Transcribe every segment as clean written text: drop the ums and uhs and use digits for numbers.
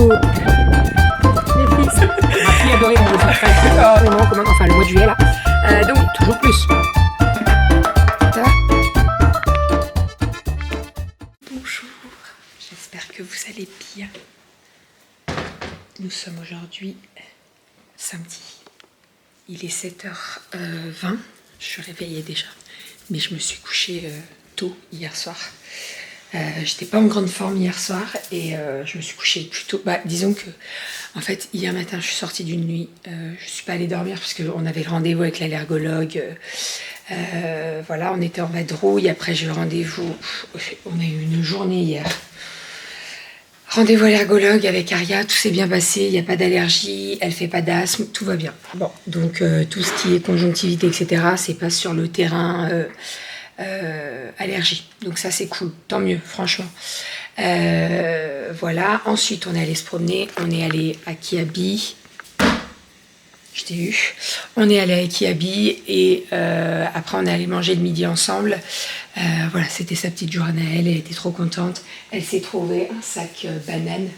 cadeaux. Netflix. Ma fille adorait mon dessin enfin le mois de juillet là. Donc toujours plus. Ça va? Bonjour, j'espère que vous allez bien. Nous sommes aujourd'hui samedi. Il est 7h20. Je suis réveillée déjà, mais je me suis couchée tôt hier soir. J'étais pas en grande forme hier soir et je me suis couchée plus tôt. Disons que, en fait, hier matin, je suis sortie d'une nuit. Je suis pas allée dormir parce qu'on avait le rendez-vous avec l'allergologue. Voilà, on était en vadrouille. Après, j'ai eu rendez-vous. On a eu une journée hier. Rendez-vous allergologue avec Aria, tout s'est bien passé, il n'y a pas d'allergie, elle fait pas d'asthme, tout va bien. Bon, donc tout ce qui est conjonctivité, etc., c'est pas sur le terrain allergie. Donc ça c'est cool, tant mieux, franchement. Voilà, ensuite on est allé se promener, on est allé à Kiabi. Je t'ai eu. On est allé à Kiabi et après on est allé manger le midi ensemble. Voilà, c'était sa petite journée à elle, elle était trop contente. Elle s'est trouvée un sac banane.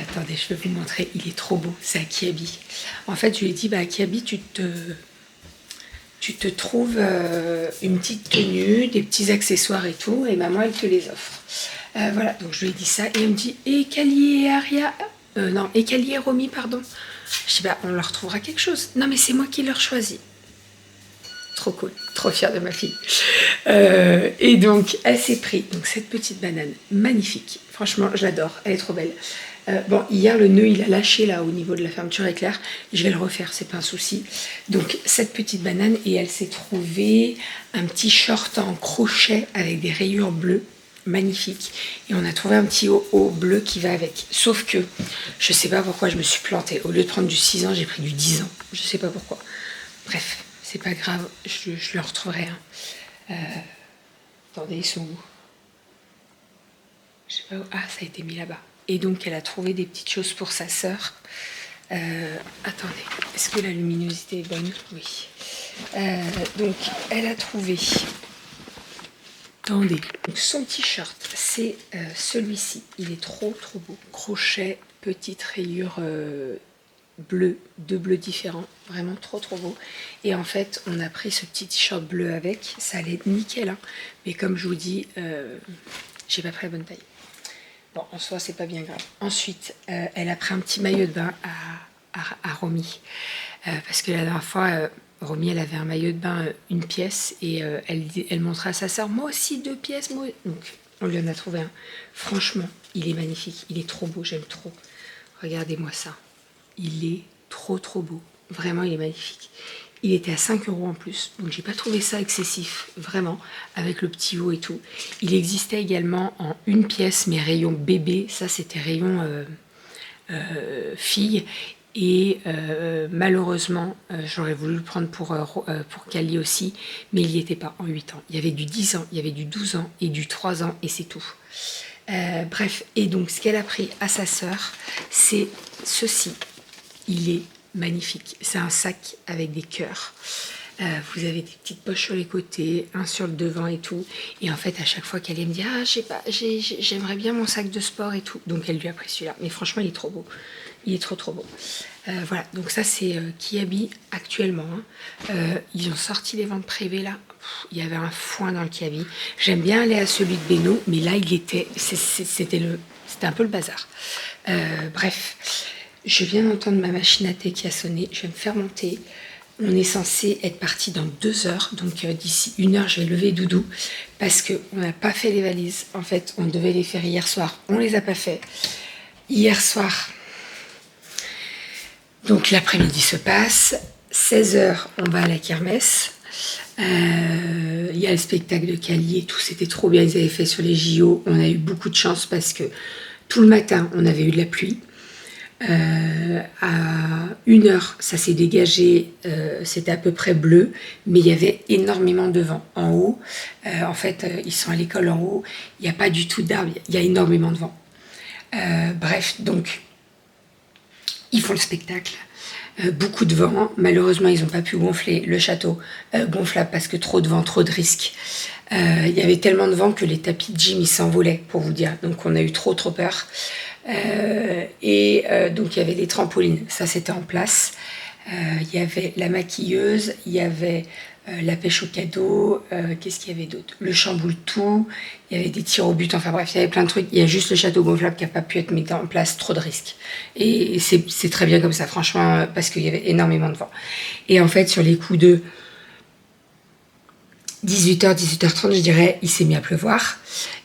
Attendez, je vais vous montrer, il est trop beau, c'est à Kiabi. En fait, je lui ai dit, à Kiabi, tu te trouves une petite tenue, des petits accessoires et tout, et maman, elle te les offre. Voilà, donc je lui ai dit ça, et elle me dit, et Kali et Aria, non, et Kali et Romy, pardon. Je dis, on leur trouvera quelque chose. Non, mais c'est moi qui leur choisis. Trop cool, trop fière de ma fille. Et donc, elle s'est pris donc, cette petite banane magnifique. Franchement, je l'adore, elle est trop belle. Bon, hier, le nœud, il a lâché là au niveau de la fermeture éclair. Je vais le refaire, c'est pas un souci. Donc, cette petite banane, et elle s'est trouvée un petit short en crochet avec des rayures bleues. Magnifique. Et on a trouvé un petit haut bleu qui va avec. Sauf que, je sais pas pourquoi je me suis plantée. Au lieu de prendre du 6 ans, j'ai pris du 10 ans. Je sais pas pourquoi. Bref. C'est pas grave, je le retrouverai. Attendez, ils sont où? Je sais pas où. Ah, ça a été mis là-bas. Et donc, elle a trouvé des petites choses pour sa sœur. Attendez, est-ce que la luminosité est bonne? Oui. Donc, elle a trouvé... Attendez, donc son t-shirt, c'est celui-ci. Il est trop beau. Crochet, petite rayure... bleu, deux bleus différents, vraiment trop beau. Et en fait, on a pris ce petit t-shirt bleu avec, ça allait être nickel, hein. Mais comme je vous dis, j'ai pas pris la bonne taille. Bon, en soi, c'est pas bien grave. Ensuite, elle a pris un petit maillot de bain à Romy, parce que la dernière fois, Romy, elle avait un maillot de bain, une pièce, et elle montrait à sa sœur, moi aussi 2 pièces, moi. Donc, on lui en a trouvé un. Franchement, il est magnifique, il est trop beau, j'aime trop. Regardez-moi ça. Il est trop beau. Vraiment, il est magnifique. Il était à 5 € en plus. Donc, j'ai pas trouvé ça excessif. Vraiment. Avec le petit haut et tout. Il existait également en une pièce, mais rayon bébé. Ça, c'était rayon fille. Et malheureusement, j'aurais voulu le prendre pour Kali aussi. Mais il n'y était pas en 8 ans. Il y avait du 10 ans, il y avait du 12 ans et du 3 ans. Et c'est tout. Bref. Et donc, ce qu'elle a pris à sa sœur, c'est ceci. Il est magnifique. C'est un sac avec des cœurs. Vous avez des petites poches sur les côtés, un sur le devant et tout. Et en fait, à chaque fois qu'elle me dit, ah, je sais pas, j'aimerais bien mon sac de sport et tout. Donc, elle lui a pris celui-là. Mais franchement, il est trop beau. Il est trop beau. Voilà. Donc, ça, c'est Kiabi actuellement. Ils ont sorti les ventes privées là. Il y avait un foin dans le Kiabi. J'aime bien aller à celui de Beno, mais là, c'était un peu le bazar. Bref. Je viens d'entendre ma machine à thé qui a sonné. Je vais me faire monter. On est censé être parti dans 2 heures. Donc d'ici 1 heure, je vais lever Doudou. Parce qu'on n'a pas fait les valises. En fait, on devait les faire hier soir. On ne les a pas fait. Hier soir. Donc l'après-midi se passe. 16 heures, on va à la kermesse. Il y a le spectacle de Kali et tout. C'était trop bien. Ils avaient fait sur les JO. On a eu beaucoup de chance parce que tout le matin, on avait eu de la pluie. À 1 heure, ça s'est dégagé, c'était à peu près bleu, mais il y avait énormément de vent en haut. En fait, ils sont à l'école en haut, il n'y a pas du tout d'arbres, il y a énormément de vent. Bref, donc, ils font le spectacle. Beaucoup de vent, malheureusement, ils n'ont pas pu gonfler le château gonflable parce que trop de vent, trop de risques. Il y avait tellement de vent que les tapis de gym, ils s'envolaient, pour vous dire. Donc, on a eu trop peur. Donc il y avait les trampolines, ça c'était en place. Il y avait la maquilleuse, il y avait la pêche au cadeau, qu'est-ce qu'il y avait d'autre? Le chamboule-tout, il y avait des tirs au but, enfin bref, il y avait plein de trucs. Il y a juste le château gonflable qui n'a pas pu être mis en place, trop de risques. Et c'est très bien comme ça, franchement, parce qu'il y avait énormément de vent. Et en fait, sur les coups de 18h, 18h30, je dirais, il s'est mis à pleuvoir.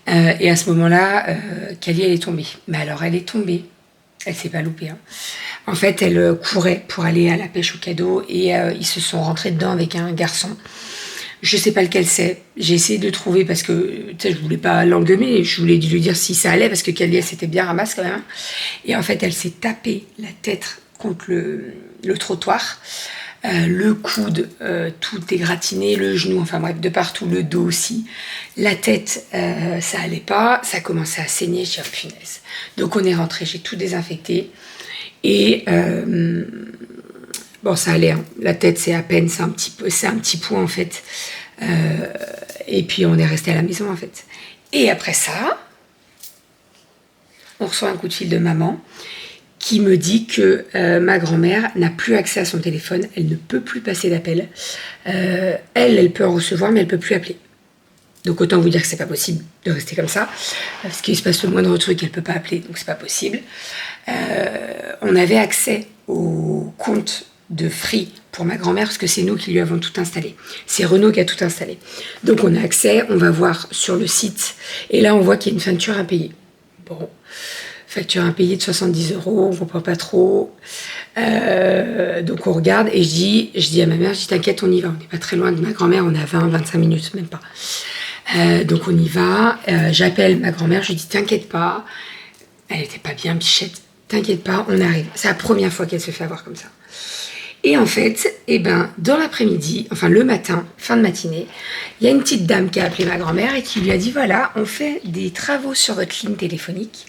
Et à ce moment-là, Kali, elle est tombée. Mais alors, elle est tombée. Elle s'est pas loupée. Hein. En fait, elle courait pour aller à la pêche au cadeau et ils se sont rentrés dedans avec un garçon. Je sais pas lequel c'est. J'ai essayé de le trouver parce que je voulais pas l'engueuler. Je voulais lui dire si ça allait parce que Kali, elle s'était bien ramasse quand même. Et en fait, elle s'est tapée la tête contre le trottoir. Le coude tout égratigné, le genou, enfin bref, de partout, le dos aussi. La tête, ça allait pas, ça commençait à saigner, j'ai dit, oh, punaise. Donc on est rentré, j'ai tout désinfecté. Et bon, ça allait, hein. La tête, c'est à peine, c'est un petit point en fait. Et puis on est resté à la maison en fait. Et après ça, on reçoit un coup de fil de maman qui me dit que ma grand-mère n'a plus accès à son téléphone, elle ne peut plus passer d'appel. Elle peut en recevoir, mais elle ne peut plus appeler. Donc autant vous dire que c'est pas possible de rester comme ça, parce qu'il se passe le moindre truc, elle peut pas appeler, donc c'est pas possible. On avait accès au compte de Free pour ma grand-mère, parce que c'est nous qui lui avons tout installé. C'est Renaud qui a tout installé. Donc on a accès, on va voir sur le site, et là on voit qu'il y a une facture à payer. Bon, facture impayée de 70 €, on comprend pas trop. Donc on regarde et je dis à ma mère, t'inquiète, on y va. On n'est pas très loin de ma grand-mère, on est à 20-25 minutes, même pas. Donc on y va. J'appelle ma grand-mère, je lui dis, t'inquiète pas. Elle était pas bien, Bichette. T'inquiète pas, on arrive. C'est la première fois qu'elle se fait avoir comme ça. Et en fait, dans l'après-midi, enfin le matin, fin de matinée, il y a une petite dame qui a appelé ma grand-mère et qui lui a dit, voilà, on fait des travaux sur votre ligne téléphonique.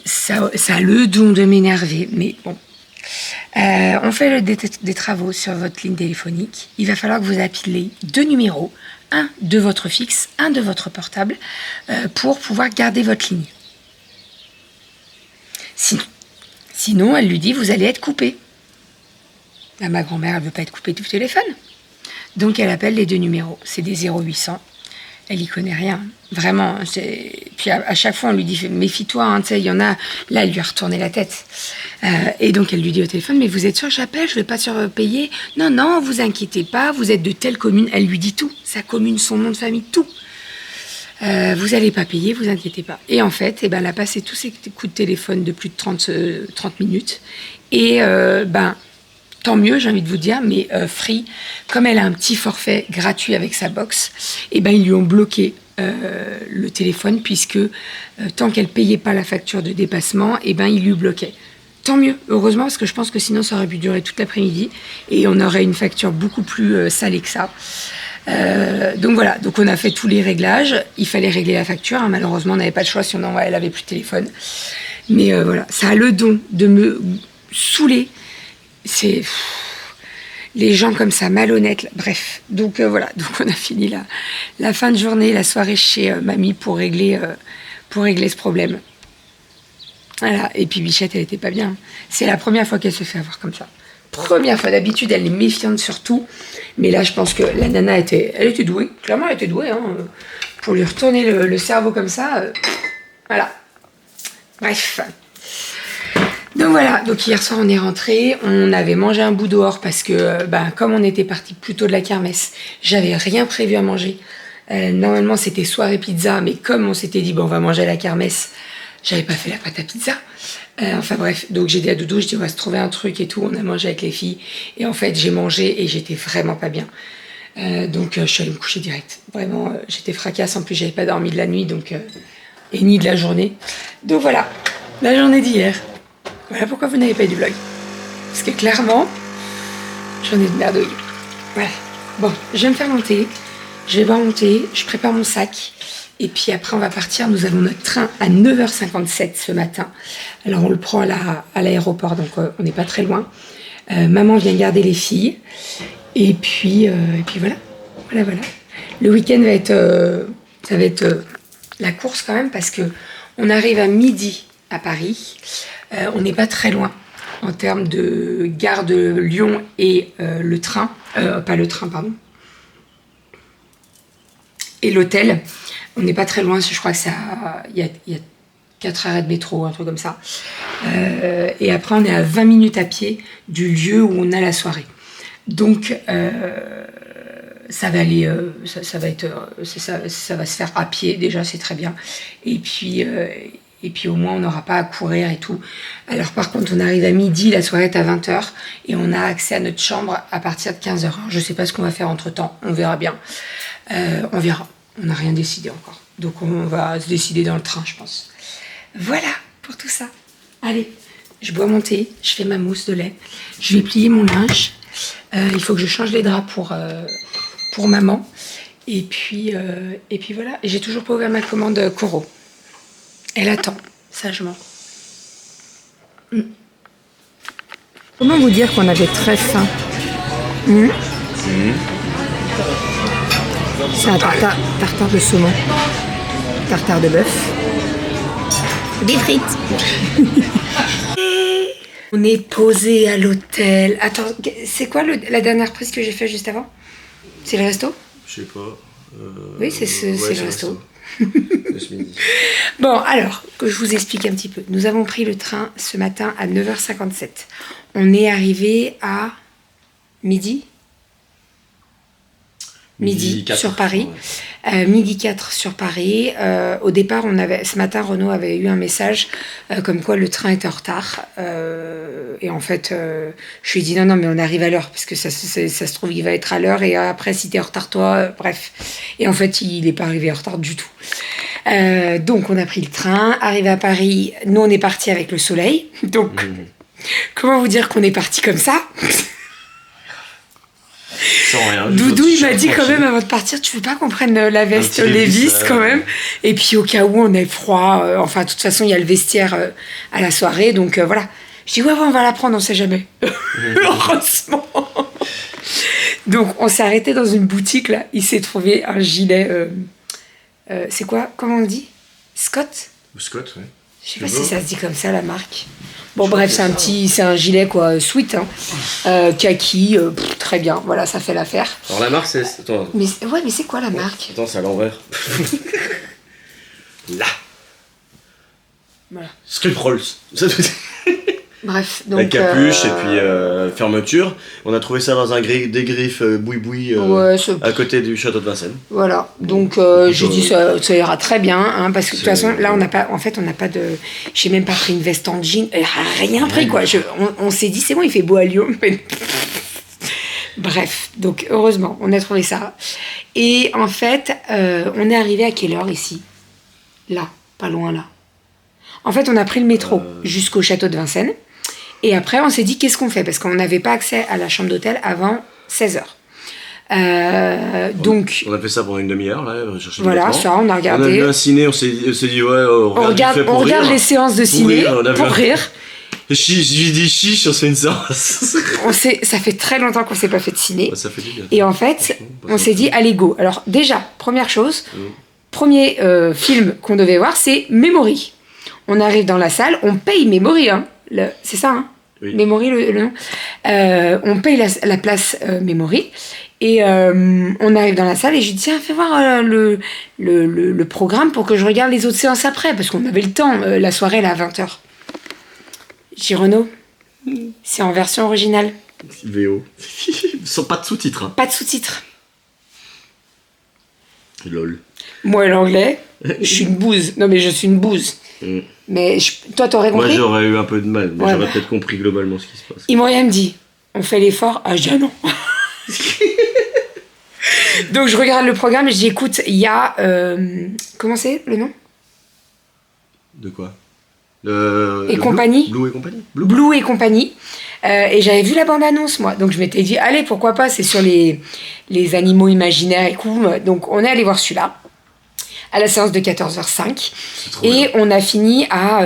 Ça a le don de m'énerver, mais bon. On fait des travaux sur votre ligne téléphonique. Il va falloir que vous appeliez 2 numéros, un de votre fixe, un de votre portable, pour pouvoir garder votre ligne. Sinon, elle lui dit, vous allez être coupé. Là, ma grand-mère, elle ne veut pas être coupée du téléphone. Donc, elle appelle les 2 numéros. C'est des 0800. Elle y connaît rien, vraiment. Puis à chaque fois, on lui dit, méfie-toi, hein, tu sais, il y en a. Là, elle lui a retourné la tête. Et donc, elle lui dit au téléphone, mais vous êtes sûr, j'appelle, je ne vais pas surpayer. Non, vous inquiétez pas, vous êtes de telle commune. Elle lui dit tout, sa commune, son nom de famille, tout. Vous n'allez pas payer, vous inquiétez pas. Et en fait, elle a passé tous ses coups de téléphone de plus de 30 minutes. Et tant mieux, j'ai envie de vous dire, mais Free, comme elle a un petit forfait gratuit avec sa box, ils lui ont bloqué le téléphone puisque tant qu'elle ne payait pas la facture de dépassement, ils lui bloquaient. Tant mieux, heureusement, parce que je pense que sinon ça aurait pu durer toute l'après-midi et on aurait une facture beaucoup plus salée que ça. Donc voilà, donc on a fait tous les réglages, il fallait régler la facture, hein. Malheureusement on n'avait pas le choix, sinon elle n'avait plus de téléphone. Mais voilà, ça a le don de me saouler. C'est les gens comme ça, malhonnêtes, bref. Donc voilà, donc on a fini la fin de journée, la soirée chez mamie pour régler ce problème. Voilà, et puis Bichette, elle était pas bien. C'est la première fois qu'elle se fait avoir comme ça. Première fois, d'habitude, elle est méfiante sur tout. Mais là, je pense que la nana, elle était douée. Clairement, elle était douée. Hein, pour lui retourner le cerveau comme ça. Voilà. Bref. Donc voilà, donc hier soir on est rentré, on avait mangé un bout dehors parce que comme on était parti plus tôt de la kermesse, j'avais rien prévu à manger. Normalement c'était soirée pizza, mais comme on s'était dit on va manger à la kermesse, j'avais pas fait la pâte à pizza. Enfin bref, donc j'ai dit à Doudou, je dis on va se trouver un truc et tout, on a mangé avec les filles. Et en fait j'ai mangé et j'étais vraiment pas bien. Donc je suis allée me coucher direct. Vraiment, j'étais fracasse, en plus j'avais pas dormi de la nuit et ni de la journée. Donc voilà, la journée d'hier. Voilà pourquoi vous n'avez pas eu du vlog. Parce que clairement, j'en ai de merdouille. Voilà. Bon, je vais me faire monter. Je vais boire mon thé. Je prépare mon sac. Et puis après, on va partir. Nous avons notre train à 9h57 ce matin. Alors, on le prend à l'aéroport. Donc, on n'est pas très loin. Maman vient garder les filles. Et puis voilà. Voilà. Le week-end va être... ça va être la course quand même. Parce que On arrive à midi à Paris. On n'est pas très loin en termes de gare de Lyon et le train. Pas le train, pardon. Et l'hôtel. On n'est pas très loin, je crois que il y a 4 arrêts de métro, un truc comme ça. Et après, on est à 20 minutes à pied du lieu où on a la soirée. Donc, ça va aller, ça va se faire à pied, déjà, c'est très bien. Et puis au moins, on n'aura pas à courir et tout. Alors, par contre, on arrive à midi, la soirée est à 20h, et on a accès à notre chambre à partir de 15h. Je ne sais pas ce qu'on va faire entre-temps, on verra bien. On verra, on n'a rien décidé encore. Donc, on va se décider dans le train, je pense. Voilà pour tout ça. Allez, je bois mon thé, je fais ma mousse de lait, je vais plier mon linge. Il faut que je change les draps pour maman. Et puis voilà. Et j'ai toujours pas ouvert ma commande Coro. Elle attend, sagement. Comment vous dire qu'on avait très faim? C'est un tartare de saumon, tartare de bœuf, des frites. On est posé à l'hôtel. Attends, c'est quoi la dernière prise que j'ai fait juste avant? C'est le resto? Je sais pas. Oui, c'est le resto. De ce midi. Bon, alors, que je vous explique un petit peu. Nous avons pris le train ce matin à 9h57. On est arrivé à midi sur Paris. Midi 4 sur Paris. Au départ, ce matin, Renaud avait eu un message comme quoi le train était en retard. Et en fait, je lui ai dit non, mais on arrive à l'heure, parce que ça se trouve, il va être à l'heure, et après, si t'es en retard, toi, bref. Et en fait, il n'est pas arrivé en retard du tout. Donc, on a pris le train, arrivé à Paris. Nous, on est parti avec le soleil. Donc, comment vous dire qu'on est parti comme ça? Rien, Doudou, il m'a dit quand même avant de partir, tu veux pas qu'on prenne la veste Levi's quand même? Et puis au cas où on ait froid, enfin de toute façon il y a le vestiaire à la soirée, donc voilà. Je dis ouais, on va la prendre, on sait jamais. Heureusement. Donc on s'est arrêté dans une boutique là, il s'est trouvé un gilet, c'est quoi, comment on dit? Scott, oui. Je sais pas si ça se dit comme ça la marque. Bon bref, c'est un gilet quoi, sweat, hein. Kaki, très bien, voilà, ça fait l'affaire. Alors la marque c'est... Attends. Mais c'est quoi la marque? Attends, c'est à l'envers. Là. Voilà. Script Rolls. Bref, donc... La capuche et puis fermeture. On a trouvé ça dans un des griffes boui-boui à côté du château de Vincennes. Voilà, donc j'ai dit ça ira très bien, hein, parce que de toute façon, là, on n'a pas de... J'ai même pas pris une veste en jean, rien pris, quoi. On s'est dit, c'est bon, il fait beau à Lyon. Bref, donc heureusement, on a trouvé ça. Et en fait, on est arrivé à quelle heure ici? Là, pas loin là. En fait, on a pris le métro jusqu'au château de Vincennes. Et après, on s'est dit, qu'est-ce qu'on fait? Parce qu'on n'avait pas accès à la chambre d'hôtel avant 16h. Donc... On a fait ça pendant une demi-heure, là. Voilà, ça, on a regardé. On a vu un ciné, on s'est dit, ouais, on regarde les séances de ciné pour rire. Je lui dis chiche, on se fait une séance. Ça fait très longtemps qu'on ne s'est pas fait de ciné. Ouais, ça fait du bien. Et en fait, on s'est dit, allez, go. Alors, déjà, première chose, premier film qu'on devait voir, c'est Memory. On arrive dans la salle, on paye Memory, hein. C'est ça, hein? Oui. Memory, le nom. On paye la place Memory. Et on arrive dans la salle et je dis, tiens, fais voir le programme pour que je regarde les autres séances après, parce qu'on avait le temps, la soirée, elle est à 20h. J'ai dit, Renaud, c'est en version originale. VO. Sans pas de sous-titres. Hein. Pas de sous-titres. Lol. Moi, l'anglais, je suis une bouse. Non, mais je suis une bouse. Mais toi, t'aurais compris? Moi, j'aurais eu un peu de mal, mais j'aurais peut-être compris globalement ce qui se passe. Imoria me dit, on fait l'effort. Ah, je dis, ah non. Donc, je regarde le programme et je dis, écoute, il y a... comment c'est le nom? De quoi? Et compagnie. Blue et compagnie. Blue et compagnie. Et j'avais vu la bande-annonce, moi. Donc, je m'étais dit, allez, pourquoi pas, c'est sur les animaux imaginaires et tout. Donc, on est allé voir celui-là, à la séance de 14h05. Et on a fini à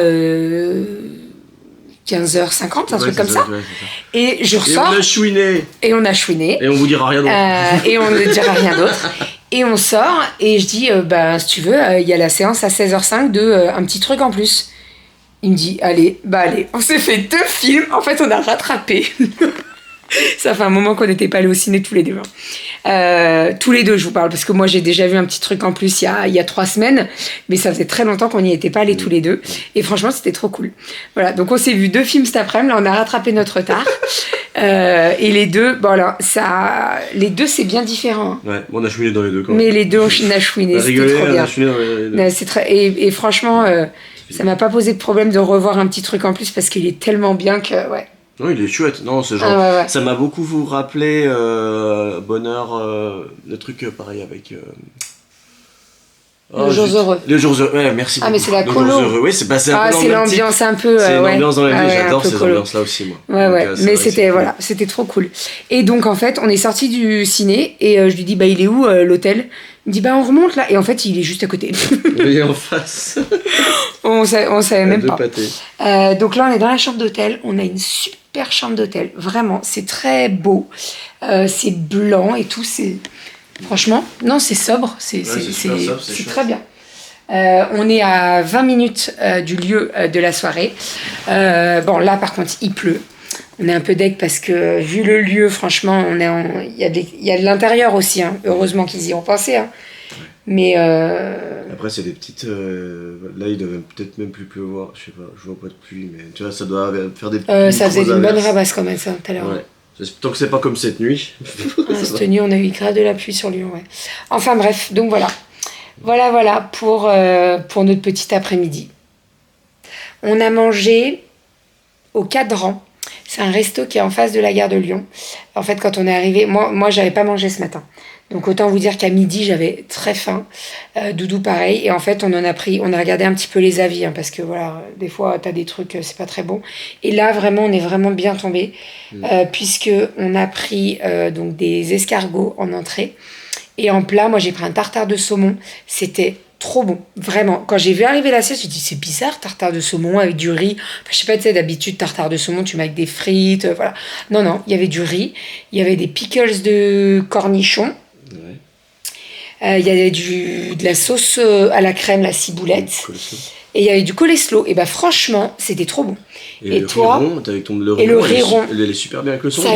15h50, un truc comme ça. Et je ressors. Et on a chouiné. Et on a chouiné. Et on vous dira rien d'autre. Et on ne dira rien d'autre. Et on sort, et je dis, si tu veux, il y a la séance à 16h05 de un petit truc en plus. Il me dit, allez, on s'est fait 2 films. En fait, on a rattrapé. Ça fait un moment qu'on n'était pas allés au ciné tous les deux. Tous les deux, je vous parle, parce que moi, j'ai déjà vu un petit truc en plus il y a 3 semaines, mais ça faisait très longtemps qu'on n'y était pas allés tous les deux. Et franchement, c'était trop cool. Voilà, donc on s'est vu 2 films cet après-midi. Là, on a rattrapé notre retard. Et les deux, les deux, c'est bien différent. Hein. Ouais, on a chouiné dans les deux. Quand même. Mais les deux, on a chouiné, c'était trop bien. C'est très... et franchement, ça m'a pas posé de problème de revoir un petit truc en plus, parce qu'il est tellement bien que, ouais. Non, il est chouette. Non, ce genre. Ouais. Ça m'a beaucoup vous rappelé Bonheur, le truc pareil avec. Les jours heureux. Les jours heureux, ouais, merci beaucoup. Ah, mais c'est la colo. Oui, c'est un peu c'est l'ambiance un peu. C'est l'ambiance dans la vie, j'adore ces ambiances-là aussi, moi. Ouais, donc, mais c'était trop cool. Et donc, en fait, on est sorti du ciné et je lui dis, il est où l'hôtel ? Il me dit, on remonte là. Et en fait, il est juste à côté. Il est en face. on savait même pas. Donc là, on est dans la chambre d'hôtel. On a une super chambre d'hôtel. Vraiment, c'est très beau. C'est blanc et tout. Franchement, non, c'est sobre. C'est très bien. On est à 20 minutes du lieu de la soirée. Là, par contre, il pleut. On est un peu deg parce que, vu le lieu, franchement, il y a de l'intérieur aussi. Hein. Heureusement qu'ils y ont pensé. Hein. Mais après, c'est des petites. Là, il devait peut-être même plus pleuvoir. Je sais pas, je vois pas de pluie, mais tu vois, ça doit faire des petites. Ça faisait une bonne rabasse quand même, ça, tout à l'heure. Ouais. Tant que c'est pas comme cette nuit. Cette nuit, on a eu grave de la pluie sur Lyon, ouais. Enfin bref, donc voilà. Voilà pour notre petit après-midi. On a mangé au Cadran. C'est un resto qui est en face de la gare de Lyon. En fait, quand on est arrivé, moi j'avais pas mangé ce matin. Donc autant vous dire qu'à midi, j'avais très faim. Doudou pareil. Et en fait, on a regardé un petit peu les avis, hein, parce que voilà, des fois, t'as des trucs, c'est pas très bon. Et là, vraiment, on est vraiment bien tombé, puisque on a pris donc des escargots en entrée. Et en plat, moi, j'ai pris un tartare de saumon. C'était trop bon, vraiment. Quand j'ai vu arriver l'assiette, j'ai dit, c'est bizarre, tartare de saumon avec du riz. Enfin, je sais pas, tu sais, d'habitude, tartare de saumon, tu mets avec des frites, voilà. Non, il y avait du riz, il y avait des pickles de cornichons. Il y avait de la sauce à la crème, la ciboulette. Et il y avait du coleslaw. Et franchement, c'était trop bon. Et toi, le riz rond, il allait super bien avec le saumon. Ça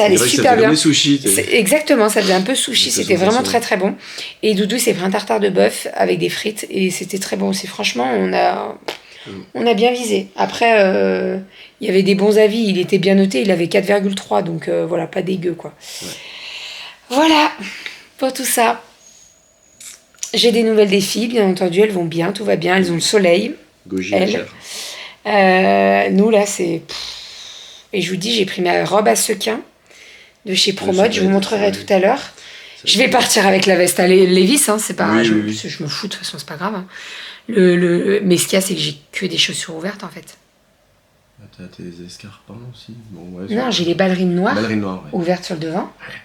allait super bien. Des sushis. Exactement, ça faisait un peu sushi. C'était vraiment très très bon. Et Doudou s'est pris un tartare de bœuf avec des frites. Et c'était très bon aussi. Franchement, on a bien visé. Après, il y avait des bons avis. Il était bien noté. Il avait 4,3. Donc voilà, pas dégueu quoi. Ouais. Voilà. Pour tout ça, j'ai des nouvelles des filles, bien entendu, elles vont bien, tout va bien, elles ont le soleil. Elles. Nous, là, c'est... Et je vous dis, j'ai pris ma robe à sequins de chez Promode, je vous montrerai tout à l'heure. Je vais partir avec la veste à Levi's, hein, c'est pas... Je me fous, de toute façon, c'est pas grave. Hein. Mais ce qu'il y a, c'est que j'ai que des chaussures ouvertes, en fait. T'as tes escarpins aussi non, j'ai les ballerines noires, ouvertes sur le devant. Ouais.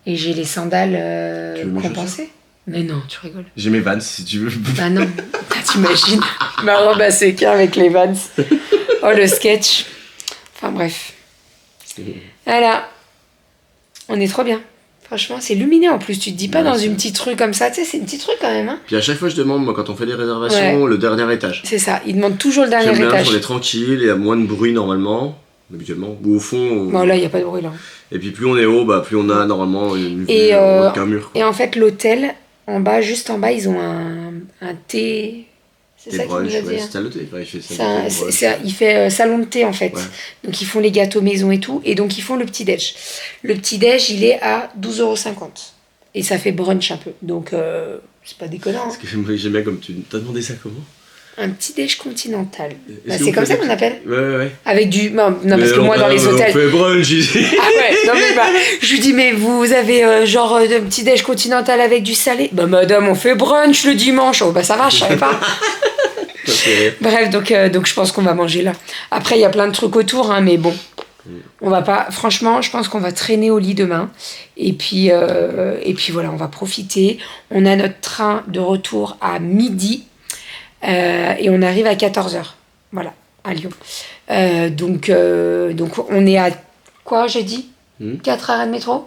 Et j'ai les sandales compensées. Mais non, tu rigoles. J'ai mes Vans si tu veux. Bah non, t'imagines ma robe à sequins avec les Vans. Oh, le sketch. Enfin bref. Voilà. On est trop bien. Franchement, c'est lumineux en plus. Tu te dis pas dans une petite rue comme ça. Tu sais, c'est une petite rue quand même. Hein. Puis à chaque fois, je demande, moi, quand on fait les réservations, le dernier étage. C'est ça. Ils demandent toujours le dernier étage. On est tranquille, il y a moins de bruit normalement. Habituellement, ou au fond. Bon, là, il n'y a pas de bruit là. Et puis plus on est haut, plus on a normalement une vue qu'un mur. Et en fait, l'hôtel, en bas, juste en bas, ils ont un thé. C'est ça qu'il nous a dit. C'est à l'hôtel. Il fait salon de thé en fait. Ouais. Donc ils font les gâteaux maison et tout. Et donc ils font le petit-déj. Le petit-déj, il est à 12,50 €. Et ça fait brunch un peu. Donc c'est pas déconnant. Parce que j'aime bien comme tu. T'as demandé ça comment ? Un petit-déj continental. C'est comme ça qu'on appelle ? Ouais. Avec du... Non, parce que moi, dans les hôtels... On fait brunch ici. Ah ouais, non mais je lui dis, mais vous avez genre un petit-déj continental avec du salé ? Bah madame, on fait brunch le dimanche. Oh bah ça va, je savais pas. Bref, donc je pense qu'on va manger là. Après, il y a plein de trucs autour, hein, mais bon. On va pas... Franchement, je pense qu'on va traîner au lit demain. Et puis voilà, on va profiter. On a notre train de retour à midi. Et on arrive à 14h, voilà, à Lyon. Donc on est à quoi, j'ai dit 4 arrêts de métro ?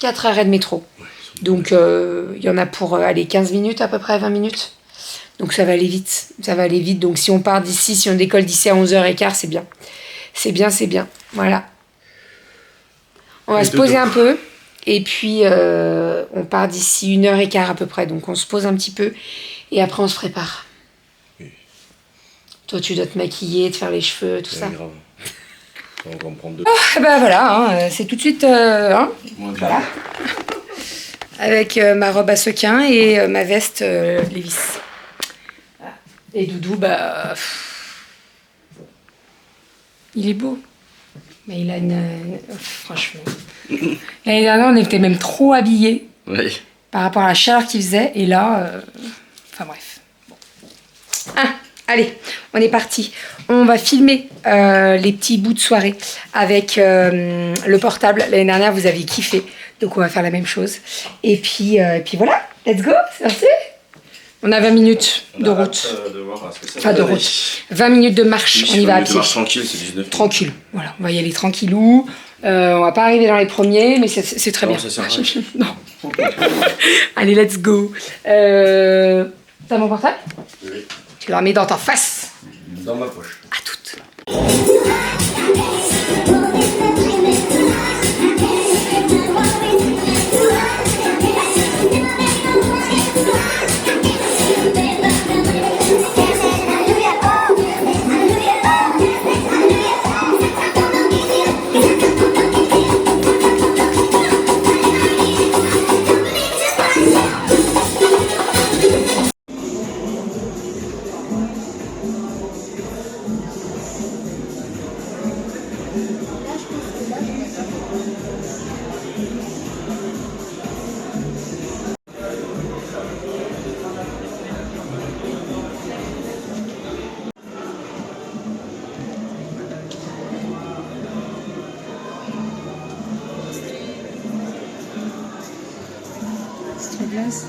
4 arrêts de métro. Ouais, Donc, il y en a pour aller 15 minutes à peu près, 20 minutes. Donc, ça va aller vite. Ça va aller vite. Donc, si on part d'ici, si on décolle d'ici à 11h15, c'est bien. C'est bien, c'est bien. Voilà. On va se poser un peu. Et puis, on part d'ici 1h15 à peu près. Donc, on se pose un petit peu. Et après, on se prépare. Oui. Toi, tu dois te maquiller, te faire les cheveux, tout ça. Grave. On va encore me prendre deux. Oh, bah voilà, hein, c'est tout de suite... hein, voilà. Avec ma robe à sequins et ma veste Levi's. Voilà. Et Doudou, bah... il est beau. Mais il a franchement... L'année dernière, on était même trop habillés. Oui. Par rapport à la chaleur qu'il faisait. Et là... Enfin bref. Bon. Ah, allez, on est parti. On va filmer les petits bouts de soirée avec le portable. L'année dernière, vous aviez kiffé. Donc, on va faire la même chose. Et puis voilà, let's go, c'est parti. On a 20 minutes de route. De voir ce que ça Enfin, de route. 20 minutes de marche, on y va à pied. Tranquille, c'est 19. Tranquille, voilà, on va y aller tranquillou. On va pas arriver dans les premiers, mais c'est très Non, bien. ça sert à rien. Non. Allez, let's go. T'as mon portable? Oui. Tu le remets dans ta face. Dans ma poche. À toutes. C'est trop glace.